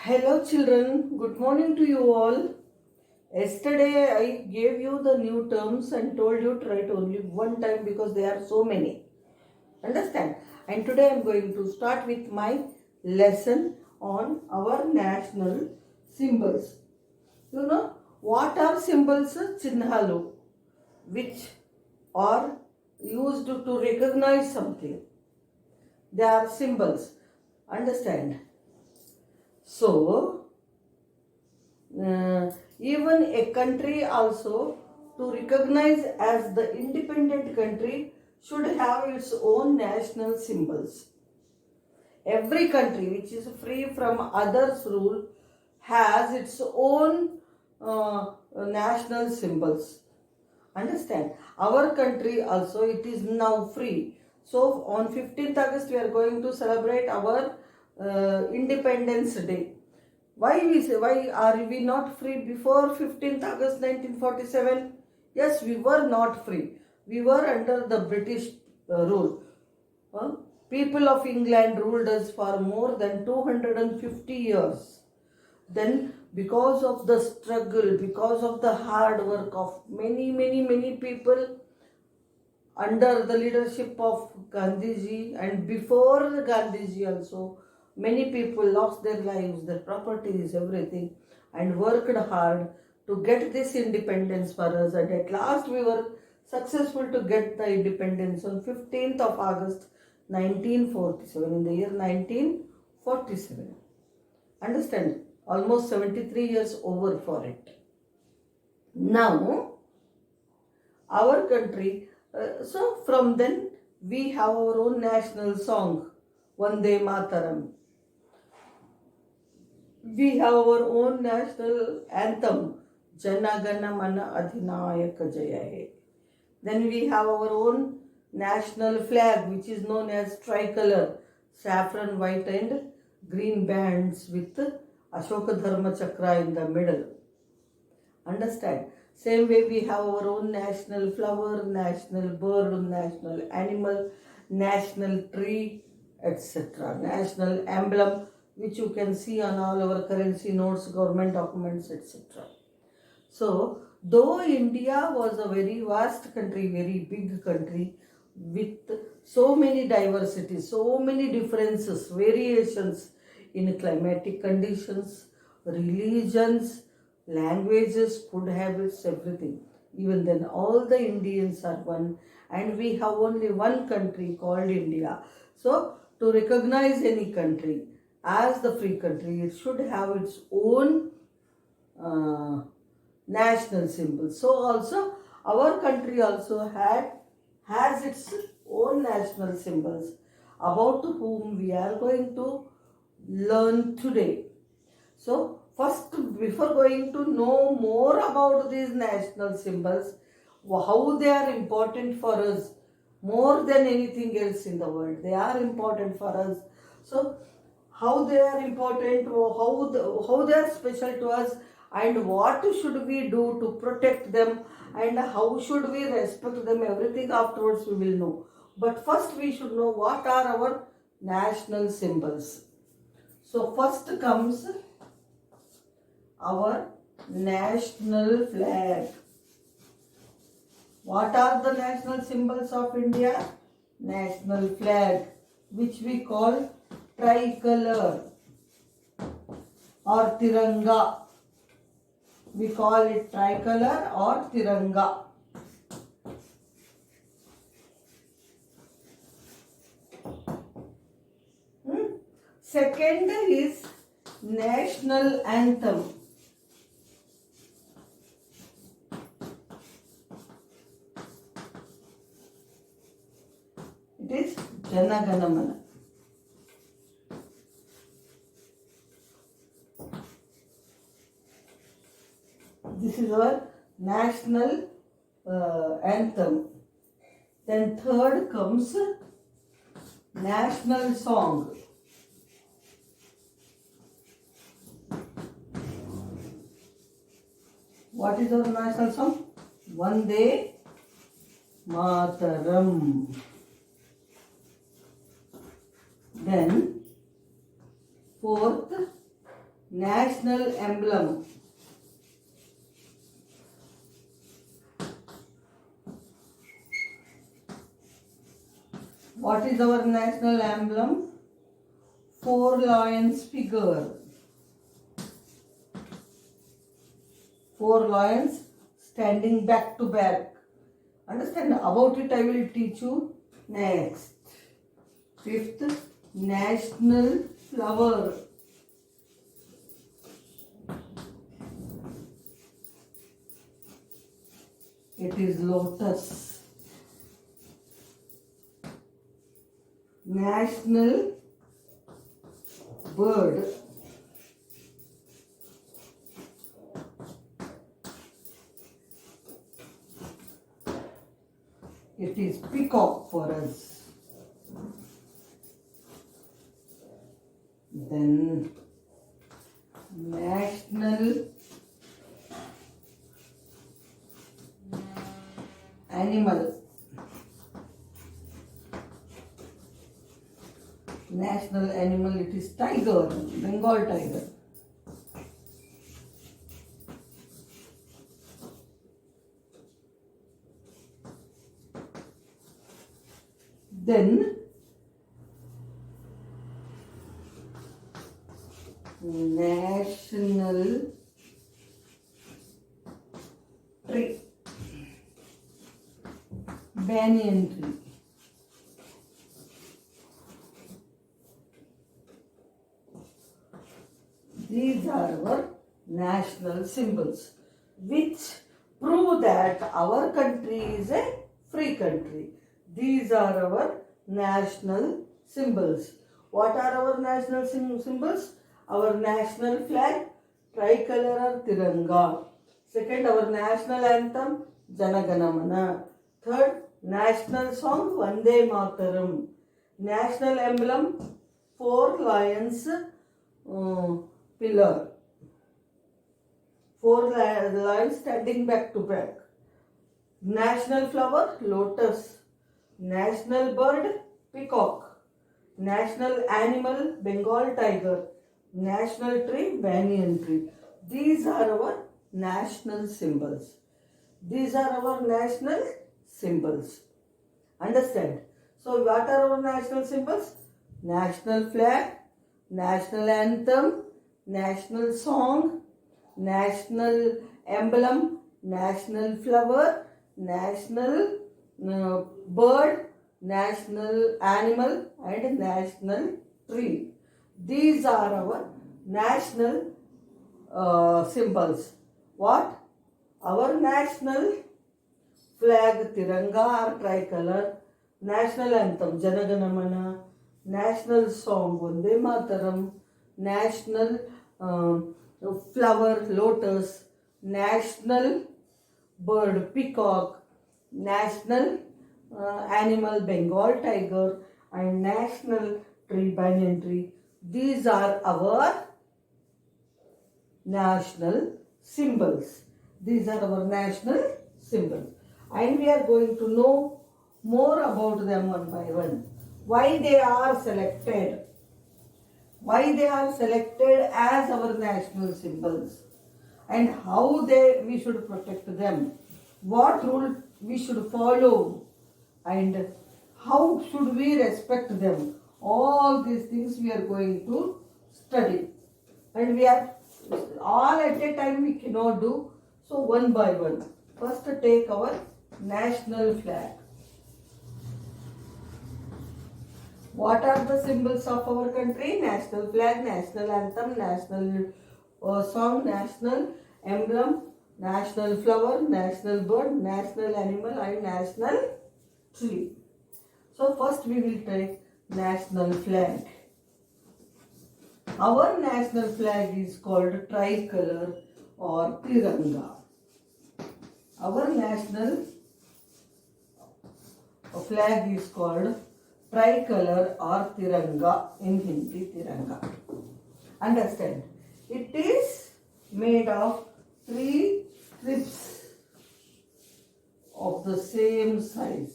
Hello children, good morning to you all. Yesterday I gave you the new terms and told you to write only one time because there are so many. Understand? And today I am going to start with my lesson on our national symbols. You know what are symbols? Chinhalu, which are used to recognize something. They are symbols. Understand? So, even a country also to recognize as the independent country should have its own national symbols. Every country which is free from others' rule has its own national symbols. Understand? Our country also, it is now free. So on 15th August we are going to celebrate our Independence Day. Why are we not free before 15th August 1947? Yes, we were not free. We were under the British rule. People of England ruled us for more than 250 years. Then, because of the struggle, because of the hard work of many people under the leadership of Gandhiji, and before Gandhiji also, many people lost their lives, their properties, everything, and worked hard to get this independence for us. And at last we were successful to get the independence on 15th of August 1947, in the year 1947. Understand? Almost 73 years over for it. Now, our country, so from then we have our own national song, Vande Mataram. We have our own national anthem, Jana Gana Mana Adhinayaka Jaya He. Then we have our own national flag, which is known as tricolor, saffron, white and green bands with Ashoka Dharma Chakra in the middle. Understand? Same way we have our own national flower, national bird, national animal, national tree, etc. National emblem, which you can see on all our currency notes, government documents, etc. So, though India was a very vast country, very big country, with so many diversities, so many differences, variations in climatic conditions, religions, languages, food habits, everything. Even then, all the Indians are one, and we have only one country called India. So, to recognize any country as the free country, it should have its own national symbol. So, also, our country also has its own national symbols, about whom we are going to learn today. So, first, before going to know more about these national symbols, how they are important for us more than anything else in the world, they are important for us. So, how they are important, how they are special to us, and what should we do to protect them, and how should we respect them, everything afterwards we will know. But first we should know what are our national symbols. So first comes our national flag. What are the national symbols of India? National flag, which we call tricolor or Tiranga. We call it tricolor or Tiranga. Second is national anthem. It is Jana Gana Mana. This is our national anthem. Then third comes national song. What is our national song? Vande Mataram. Then fourth, national emblem. What is our national emblem? Four lions figure. Four lions standing back to back. Understand? About it I will teach you next. Fifth, national flower. It is lotus. National bird. It is peacock for us. Then national animal. National animal, it is tiger, Bengal tiger. Then national tree, banyan tree. These are our national symbols, which prove that our country is a free country. These are our national symbols. What are our national symbols? Our national flag, tricolor or Tiranga. Second, our national anthem, Jana Gana Mana. Third, national song, Vande Mataram. National emblem, four lions pillar. Four lions standing back to back. National flower, lotus. National bird, peacock. National animal, Bengal tiger. National tree, banyan tree. These are our national symbols. These are our national symbols. Understand? So what are our national symbols? National flag, national anthem, national song, national emblem, national flower, national bird, national animal and national tree. These are our national symbols. What? Our national flag, Tiranga or tricolor, national anthem, Jana Gana Mana, national song, Vande Mataram, national flower, lotus, national bird, peacock, national animal, Bengal tiger, and national tree, banyan tree. These are our national symbols. These are our national symbols. And we are going to know more about them one by one. Why they are selected. Why they are selected as our national symbols. And how we should protect them. What rule we should follow. And how should we respect them. All these things we are going to study. And we are all at a time we cannot do. So one by one. First take our national flag. What are the symbols of our country? National flag, national anthem, national song, national emblem, national flower, national bird, national animal and national tree. So first we will take national flag. Our national flag is called tricolor or Tiranga. Our national flag is called tricolor or Tiranga, in Hindi Tiranga. Understand? It is made of 3 strips of the same size.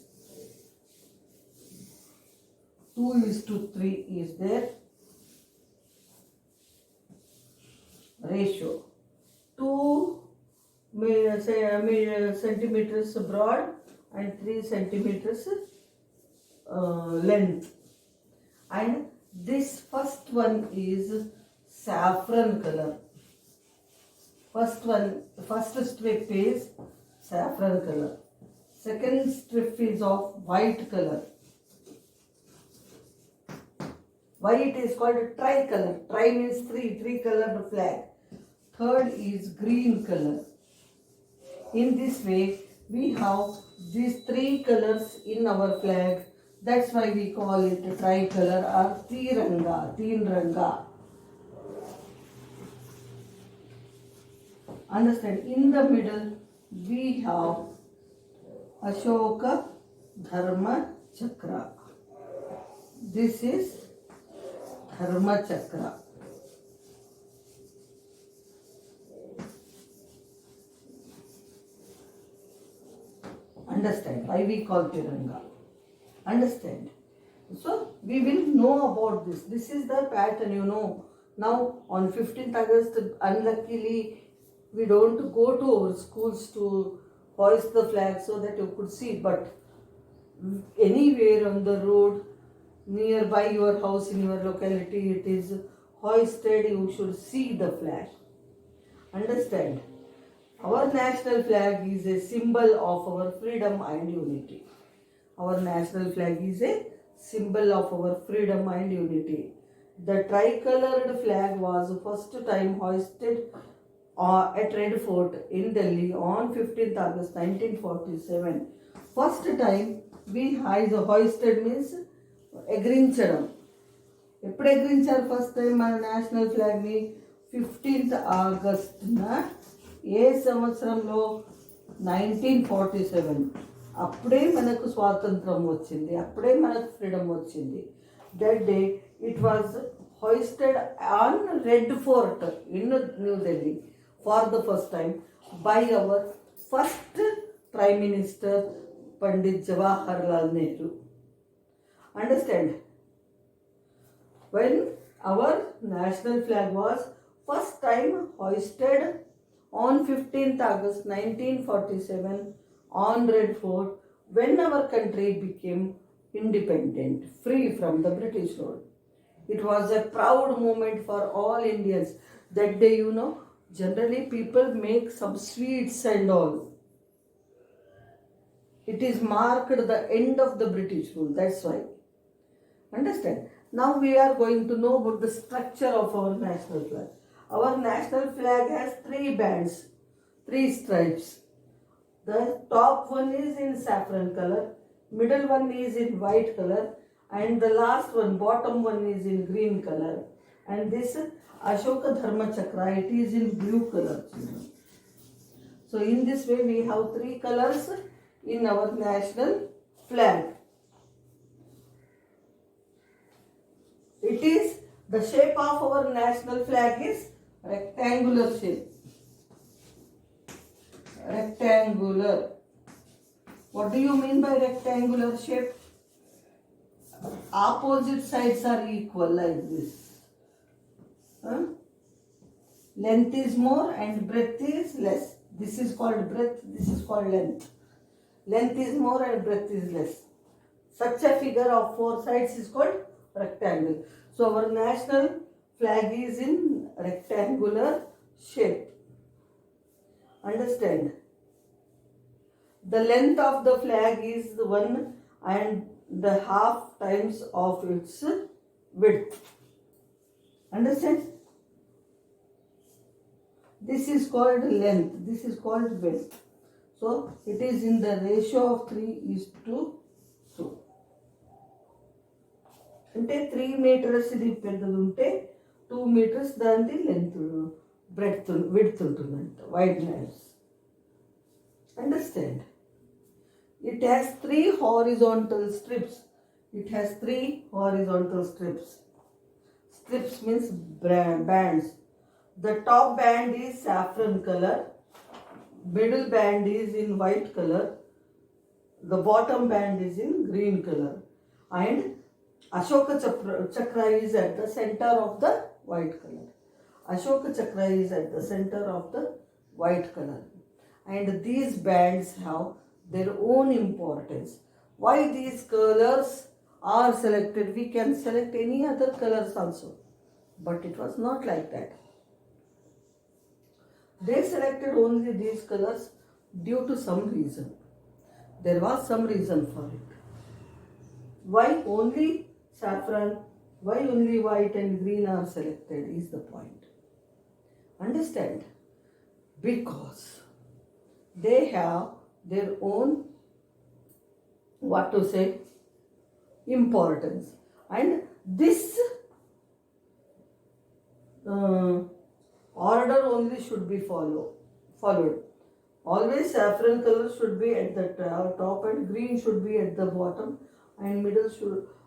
2:3 is there. ratio. 2 centimeters broad and 3 centimeters length. And this first one is saffron color. First strip is saffron color. Second strip is of white color. Why it is called tricolor? Tri means three colored flag. Third is green color. In this way, we have these 3 colors in our flag. That's why we call it tricolor or Tiranga, Teen Ranga. Understand? In the middle, we have Ashoka Dharma Chakra. This is Dharma Chakra. Understand why we call Tiranga. Understand? So we will know about this. This is the pattern, you know. Now on 15th August, unluckily, we don't go to our schools to hoist the flag so that you could see. But anywhere on the road, nearby your house, in your locality, it is hoisted. You should see the flag. Understand? Our national flag is a symbol of our freedom and unity. Our national flag is a symbol of our freedom and unity. The tricolored flag was first time hoisted at Red Fort in Delhi on 15th August 1947. First time we hoisted means ఎగిరించడం. ఎప్పుడు ఎగిరించారు first time మన national ఫ్లాగ్ని? 15th ఆగస్టున. ఏ సంవత్సరంలో? 1947. అప్పుడే మనకు స్వాతంత్రం వచ్చింది, అప్పుడే మనకు freedom వచ్చింది. That day it was hoisted on Red Fort in New Delhi for the first time by our first Prime Minister Pandit Jawaharlal Nehru. Understand? When our national flag was first time hoisted on 15th August 1947 on Red Fort, when our country became independent, free from the British rule. It was a proud moment for all Indians. That day, you know, generally people make some sweets and all. It is marked the end of the British rule. That's why. Understand? Now we are going to know about the structure of our national flag. Our national flag has 3 bands, 3 stripes. The top one is in saffron color, middle one is in white color, and the last one, bottom one, is in green color. And this Ashoka Dharma Chakra, it is in blue color. So in this way we have 3 colors in our national flag. It is the shape of our national flag is rectangular shape. Rectangular. What do you mean by rectangular shape? Opposite sides are equal like this. Length is more and breadth is less. This is called breadth, this is called length. Length is more and breadth is less. Such a figure of 4 sides is called rectangle. So our national flag is in rectangular shape. Understand? The length of the flag is 1.5 times of its width. Understand? This is called length, this is called width. So it is in the ratio of 3:2. అంటే 3 meters ఇది పెద్దది ఉంటే 2 meters దాని length width ఉంటుందంట, wideness. Understand? It has 3 horizontal strips. It has 3 horizontal strips. Strips means bands. The top band is saffron color, middle band is in white color, the bottom band is in green color, and Ashoka Chakra is at the center of the white color. Ashoka Chakra is at the center of the white color. And these bands have their own importance. Why these colors are selected? We can select any other colors also. But it was not like that. They selected only these colors due to some reason. There was some reason for it. Why only saffron, why only white and green are selected is the point. Understand? Because they have their own, what to say, importance. And this order only should be followed. Always saffron color should be at the top and green should be at the bottom and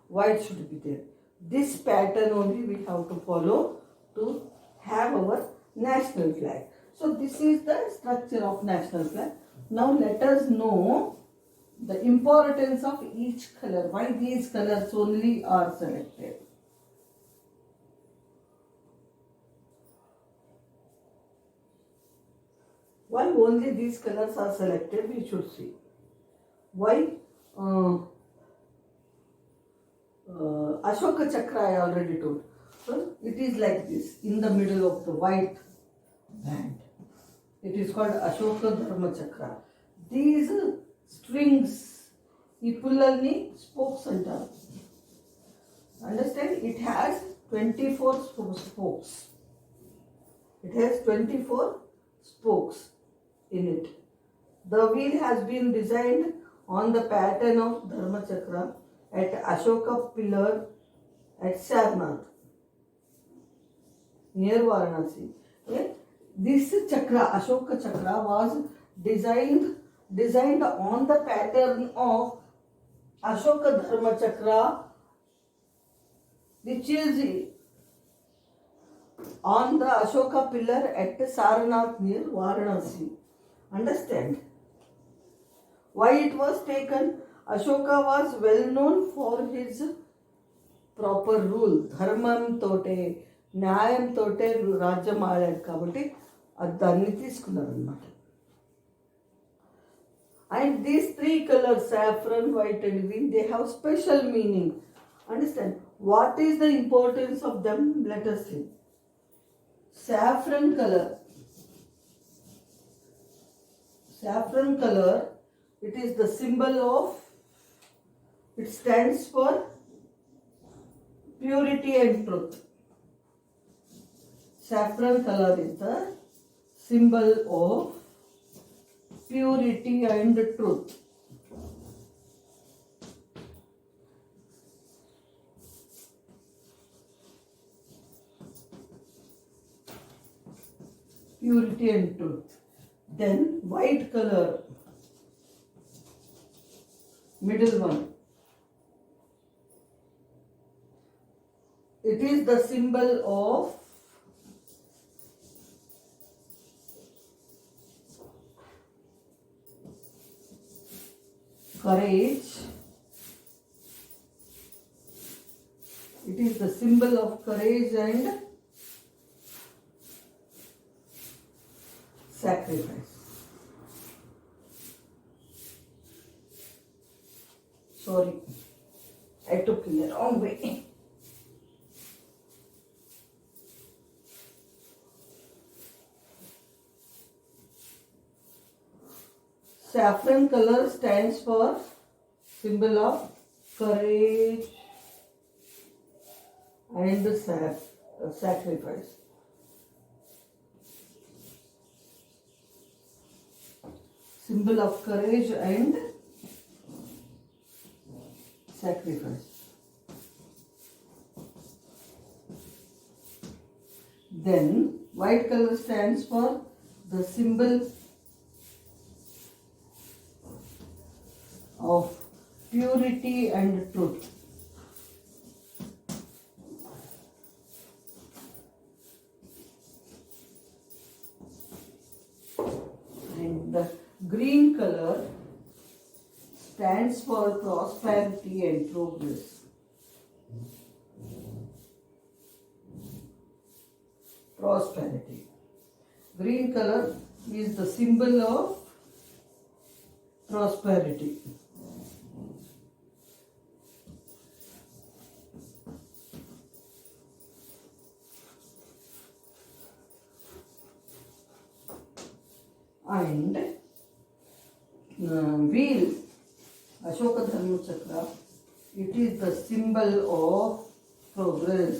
white should be there. This pattern only we have to follow to have our national flag. So this is the structure of national flag. Now let us know the importance of each color. Why these colors only are selected. Why only these colors are selected, we should see. Why Ashoka Chakra I already told. So it is like this, in the middle of the white band. It is called Ashoka Dharma Chakra. These strings, ఈ పుల్లల్ని spokes అంటారు. Understand? It has 24 spokes. It has 24 spokes in it. The wheel has been designed on the pattern of Dharma Chakra at Ashoka pillar at Sarnath, near Varanasi. Okay? This chakra, Ashoka Chakra, was designed on the pattern of Ashoka Dharma Chakra, which is on the Ashoka pillar at Sarnath near Varanasi. Understand? Why it was taken? Ashoka was well known for his proper rule. Dharmam tote, న్యాయం తోటే రాజ్యం ఆడాడు కాబట్టి దాన్ని తీసుకున్నారు అన్నమాట. And these three colors, saffron, white and green, they have special meaning. Understand? What is the importance of them? Let us see. Saffron color, it is the symbol of, it stands for purity and truth. Saffron color is the symbol of purity and truth. Purity and truth. Then white color, middle one. It is the symbol of courage. It is the symbol of courage and sacrifice. Sorry, I took it the wrong way. Saffron color stands for symbol of courage and sacrifice. Symbol of courage and sacrifice. Then white color stands for the symbol of purity and truth. And the green color stands for prosperity and progress. prosperity. Green color is the symbol of prosperity. And wheel, Ashoka Dharma Chakra, it is the symbol of progress.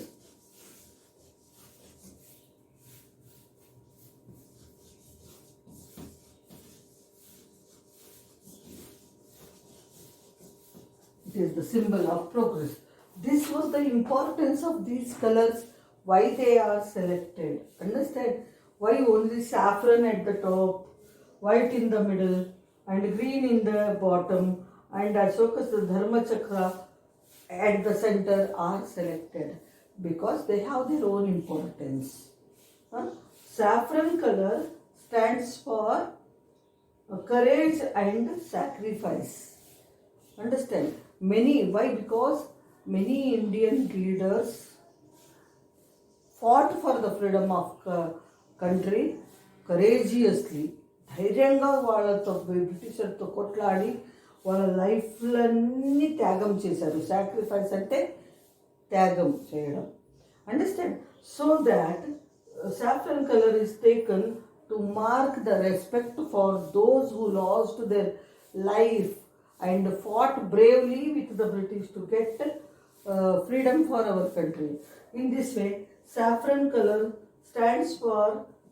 It is the symbol of progress. This was the importance of these colors, why they are selected. Understand? Why only saffron at the top, white in the middle, and green in the bottom, and Ashoka's Dharma Chakra at the center are selected because they have their own importance. Saffron color stands for courage and sacrifice. Understand? Why? Because many Indian leaders fought for the freedom of country courageously. ధైర్యంగా వాళ్ళతో బ్రిటిషర్తో కొట్లాడి వాళ్ళ లైఫ్లన్నీ త్యాగం చేశారు. Sacrifice అంటే త్యాగం చేయడం. Understand? So that saffron color is taken to mark the respect for those who lost their life and fought bravely with the British to get freedom for our country. In this way, saffron color stands for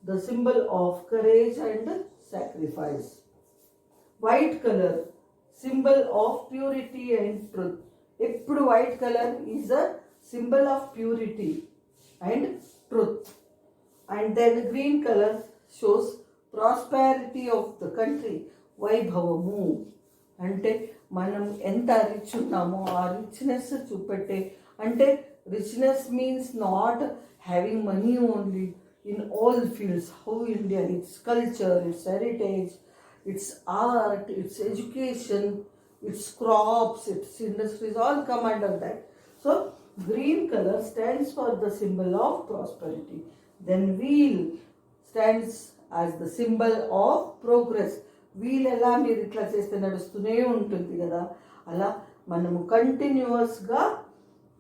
the symbol of courage and sacrifice. White color, symbol of purity and truth. Eppudu white color is a symbol of purity and truth. And then green color shows prosperity of the country. వైభవము అంటే మనం ఎంత rich ఉన్నామో ఆ richness చూపెట్టే, అంటే richness means not having money only in all fields, how India, its culture, its heritage, its art, its education, its crops, its industries, all come under that. So, green color stands for the symbol of prosperity. Then wheel stands as the symbol of progress. Wheel ఎలా మీరు ఇట్లా చేస్తే నడుస్తూనే ఉంటుంది కదా, అలా మనము కంటిన్యూస్గా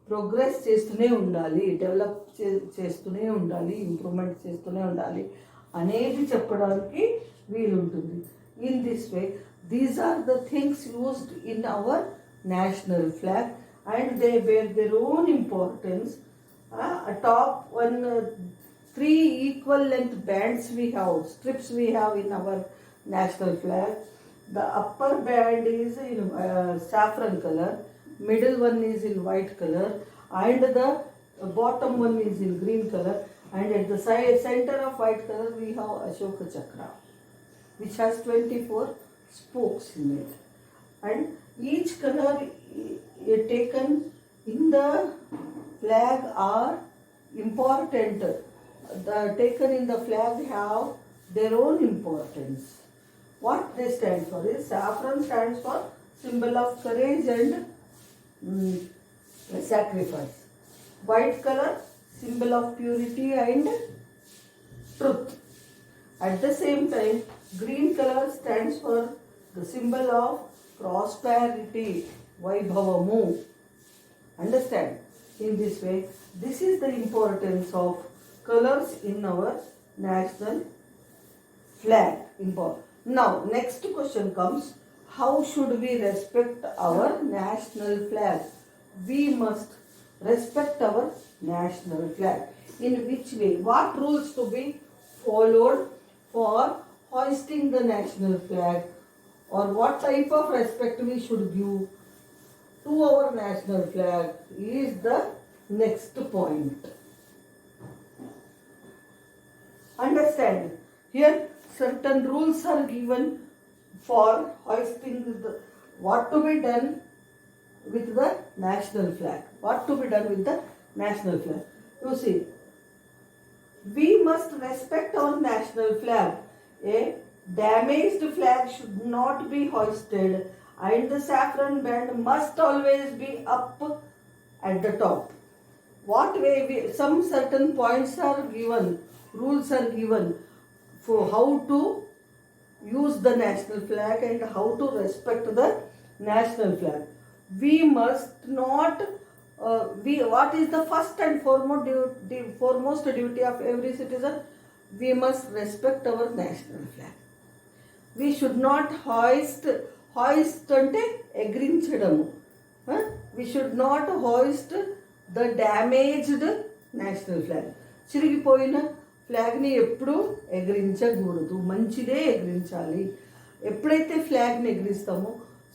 ప్రోగ్రెస్ చేస్తూనే ఉండాలి, డెవలప్ చేస్తూనే ఉండాలి, ఇంప్రూవ్మెంట్ చేస్తూనే ఉండాలి అనేది చెప్పడానికి వీలుంటుంది. In this way these are the things used in our national flag and they bear their own importance. Top one 3 equal length bands we have, strips we have in our national flag. The upper band is in saffron color, middle one is in white color, and the bottom one is in green color, and at the side center of white color we have Ashoka Chakra, which has 24 spokes in it. And each color taken in the flag are important. The taken in the flag have their own importance. What they stand for is saffron stands for symbol of courage and sacrifice. White color symbol of purity and truth. At the same time, green color stands for the symbol of prosperity, vaibhavamu. Understand? In this way, this is the importance of colors in our national flag. Now, next question comes, how should we respect our national flag? We must respect our national flag. In which way? What rules to be followed for hoisting the national flag? Or what type of respect we should give to our national flag is the next point. Understand? Here certain rules are given for hoisting what to be done with the national flag. What to be done with the national flag? You see, we must respect our national flag. A damaged flag should not be hoisted, and the saffron band must always be up at the top. What way some certain points are given rules are given for how to use the national flag and how to respect the national flag. We must not, what is the first and foremost duty of every citizen? We must respect our national flag. We should not hoist అంటే ఎగిరించడము. We should not hoist the damaged national flag. చిరిగిపోయిన ఫ్లాగ్ని ఎప్పుడూ ఎగిరించకూడదు, మంచిదే ఎగిరించాలి. ఎప్పుడైతే ఫ్లాగ్ని ఎగిరిస్తామో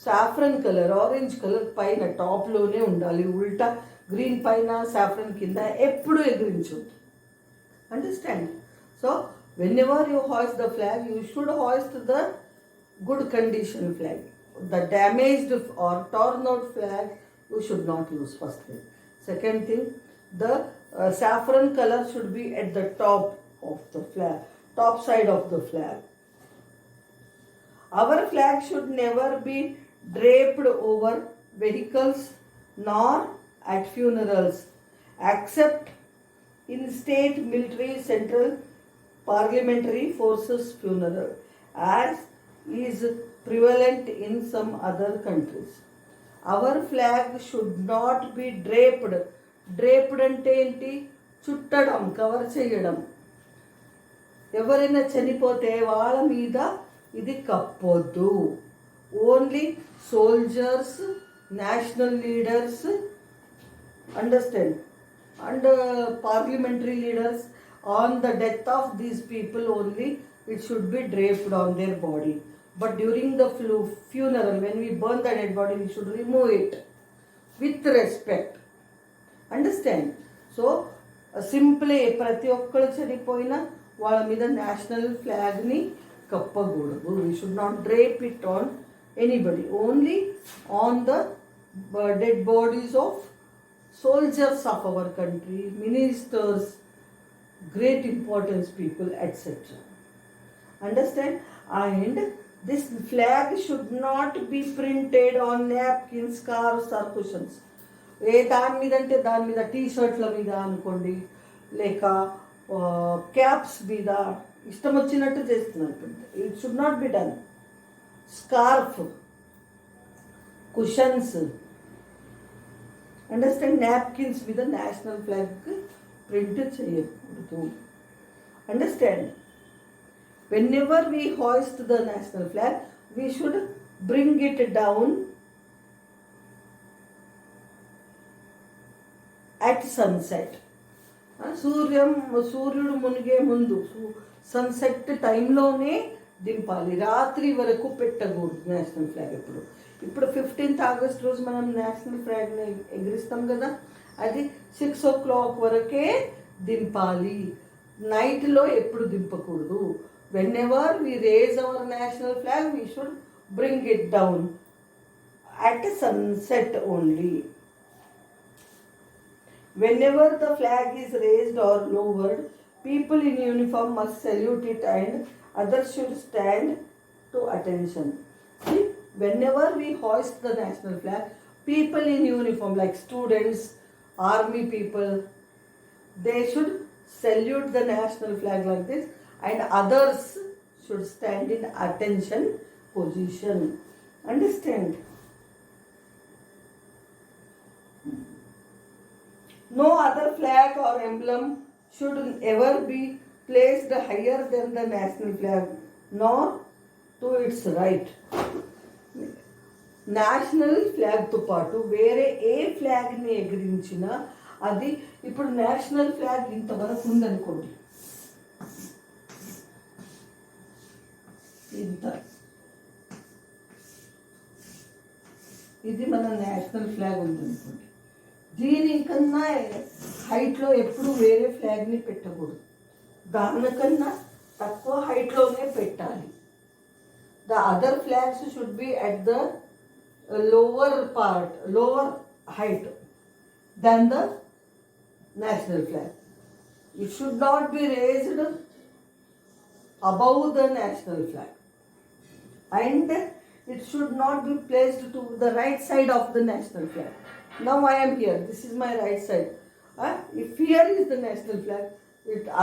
saffron colour, orange colour పైన టాప్లోనే ఉండాలి, ఉల్టా గ్రీన్ పైన సాఫ్రన్ కింద ఎప్పుడు ఎగిరించొద్దు. Understand? So whenever you hoist the flag, you should hoist the good condition flag. The damaged or torn out flag you should not use, first thing. Second thing, the saffron color should be at the top of the flag, top side of the flag. Our flag should never be draped over vehicles nor at funerals, except in state, military, central parliamentary forces funeral, as is prevalent in some other countries. Our flag should not be draped. Draped అంటే ఏంటి? చుట్టడం, cover చేయడం. ఎవరైనా చనిపోతే వాళ్ళ మీద ఇది కప్పొద్దు. Only soldiers, national leaders, understand, and parliamentary leaders, on the death of these people only it should be draped on their body. But during the funeral, when we burn the dead body, we should remove it with respect. Understand? So simply ప్రతి ఒక్కరు చనిపోయిన వాళ్ళ మీద national ఫ్లాగ్ని కప్పకూడదు. We should not drape it on anybody, only on the dead bodies of soldiers of our country, ministers, great importance people, etc. Understand? And this flag should not be printed on napkins, scarves or cushions. దాని మీద అంటే దాని మీద టీషర్ట్ల మీద అనుకోండి, లేక caps మీద ఇష్టం వచ్చినట్టు చేస్తున్నారు. It should not be done. Scarf, cushions, understand, napkins మీద నేషనల్ ఫ్లాగ్ ప్రింట్ చేయకూడదు. Understand? whenever we hoist the national flag, we should bring it down at sunset. సూర్యుడు మునిగే ముందు సన్సెట్ టైంలోనే దింపాలి. రాత్రి వరకు పెట్టకూడదు నేషనల్ ఫ్లాగ్. ఇప్పుడు 15th ఆగస్ట్ రోజు మనం నేషనల్ ఫ్లాగ్ని ఎగిరిస్తాం కదా, అది 6 o'clock వరకే దింపాలి. నైట్లో ఎప్పుడు దింపకూడదు. Whenever we raise our national flag, we should bring it down at sunset only. Whenever the flag is raised or lowered, people in uniform must salute it and others should stand to attention. See, whenever we hoist the national flag, people in uniform like students, army people, they should salute the national flag like this, and others should stand in attention position. Understand? No other flag or emblem should ever be placed higher than the national flag, nor to its right. National ఫ్లాగ్తో పాటు వేరే ఏ ఫ్లాగ్ని ఎగిరించినా అది, ఇప్పుడు national flag ఇంతవరకు ఉందనుకోండి, ఇంత, ఇది మన నేషనల్ ఫ్లాగ్ ఉందనుకోండి, దీనికన్నా హైట్లో ఎప్పుడు వేరే ఫ్లాగ్ని పెట్టకూడదు. దానికన్నా తక్కువ హైట్లోనే పెట్టాలి. The other flags should be at the lower height than the national flag. It should not be raised above the national flag, and it should not be placed to the right side of the national flag. Now I am here, this is my right side. If here is the national flag,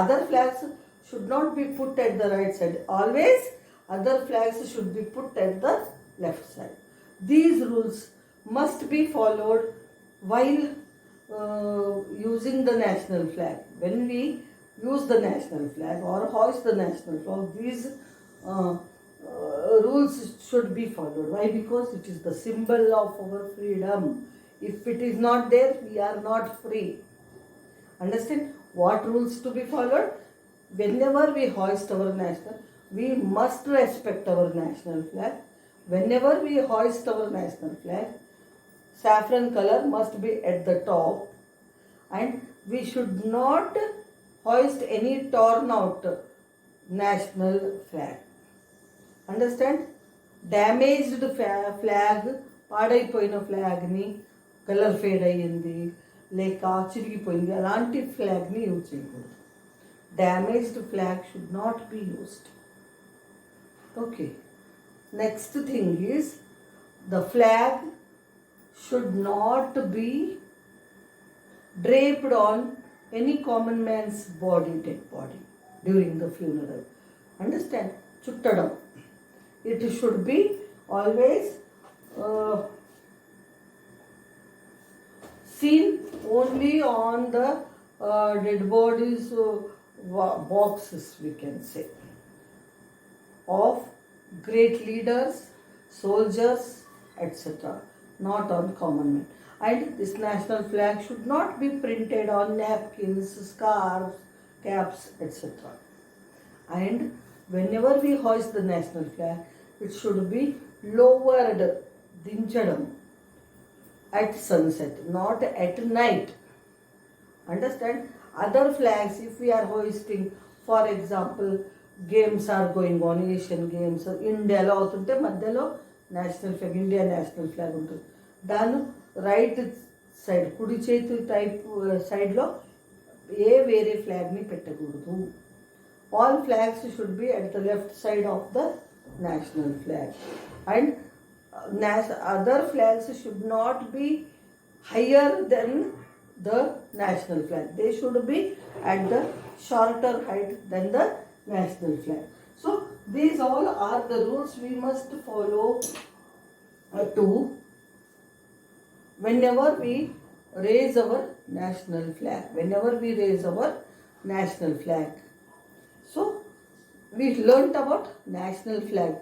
other flags should not be put at the right side. Always other flags should be put at the left side. These rules must be followed while using the national flag. When we use the national flag or hoist the national flag, these rules should be followed. Why? Because it is the symbol of our freedom. If it is not there, we are not free. Understand what rules to be followed? Whenever we hoist our national, we must respect our national flag. Whenever we hoist our national flag, saffron color must be at the top, and we should not hoist any torn out national flag. Understand? Damaged flag, పాడైపోయిన ఫ్లాగ్ని, colour fade అయ్యింది లేక చిరిగిపోయింది, అలాంటి ఫ్లాగ్ని use చేయకూడదు. Damaged flag should not be used. Okay, next thing is the flag should not be draped on any common man's body, dead body, during the funeral. Understand? Chuttadam. It should be always seen only on the dead bodies boxes, we can say, of great leaders, soldiers, etc., not on common men. And this national flag should not be printed on napkins, scarves, caps, etc. And whenever we hoist the national flag, it should be lowered, dinchadam, at sunset, not at night. Understand? Other flags, if we are hoisting, for example, games are going on, Asian games, India lo avutunte madhyalo national flag, India national flag ఉంటుంది. దాని right side, కుడి చేతి type సైడ్లో వేరే ఫ్లాగ్ని పెట్టకూడదు. All flags should be at the left side of the national flag. And other flags should not be higher then the national flag. They should be at the shorter height then the national flag. So these all are the rules we must follow to whenever we raise our national flag. Whenever we raise our national flag. So we learnt about national flag.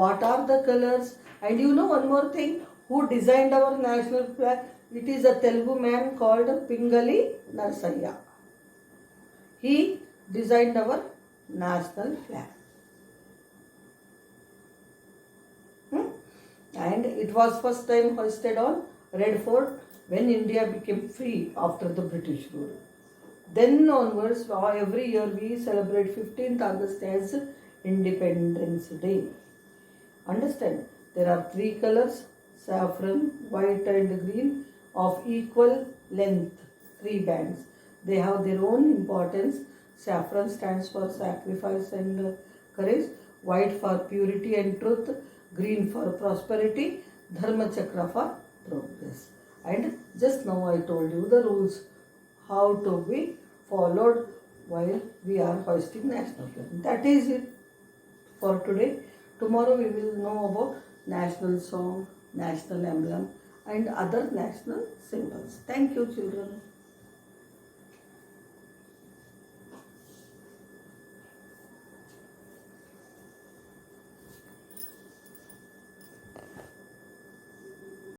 What are the colors? And you know one more thing, who designed our national flag? It is a Telugu man called Pingali Narsayya. He designed our national flag. And it was first time hoisted on Red Fort when India became free after the British rule. Then onwards, every year we celebrate 15th August as Independence Day. Understand? There are 3 colors, saffron, white and green, of equal length, 3 bands. They have their own importance. Saffron stands for sacrifice and courage, white for purity and truth, green for prosperity, Dharma Chakra for progress. And just now I told you the rules how to be followed while we are hoisting national flag. That is it for today. Tomorrow we will know about national song, national emblem and other national symbols. Thank you, children.